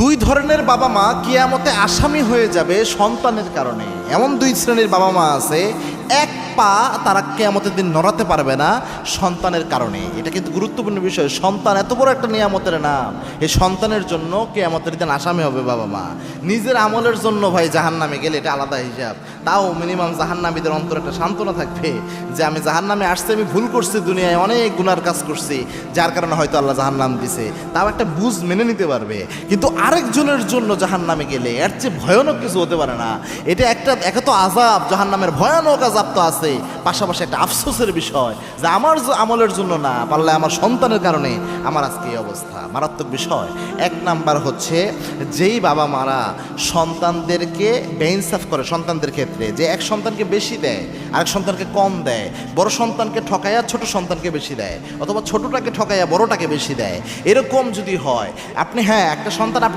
দুই ধরনের বাবা মা কিয়ামতে আসামি হয়ে যাবে সন্তানের কারণে। এমন দুই শ্রেণীর বাবা মা আছে, এক পা তারা কিয়ামতের দিন নড়াতে পারবে না সন্তানের কারণে। এটা কিন্তু গুরুত্বপূর্ণ বিষয়। সন্তান এত বড় একটা নিয়ামতের নাম, এই সন্তানের জন্য কিয়ামতের দিন আসামি হবে বাবা মা। নিজের আমলের জন্য ভাই জাহান্নামে গেলে এটা আলাদা হিসাব, তাও মিনিমাম জাহান্নামীদের অন্তর একটা সান্ত্বনা থাকবে যে আমি জাহান্নামে আসছি, আমি ভুল করছি, দুনিয়ায় অনেক গুনার কাজ করছি, যার কারণে হয়তো আল্লাহ জাহান্নাম দিছে, তাও একটা বুঝ মেনে নিতে পারবে। কিন্তু আরেকজনের জন্য জাহান্নামে গেলে এর চেয়ে ভয়ানক কিছু হতে পারে না। এটা একে তো আযাব, জাহান্নামের ভয়ানক আযাব তো আছে, পাশাপাশি একটা আফসোসের বিষয় যে আমার আমলের জন্য না পারলে আমার সন্তানের কারণে আমার আজকে এই অবস্থা। মারাত্মক বিষয়। এক নাম্বার হচ্ছে যেই বাবা মারা সন্তানদেরকে বেইনসাফ করে সন্তানদের ক্ষেত্রে, যে এক সন্তানকে বেশি দেয় আরেক সন্তানকে কম দেয়, বড় সন্তানকে ঠকাইয়া ছোট সন্তানকে বেশি দেয়, অথবা ছোটটাকে ঠকাইয়া বড়টাকে বেশি দেয়, এরকম যদি হয় আপনি, হ্যাঁ একটা সন্তান আপনাকে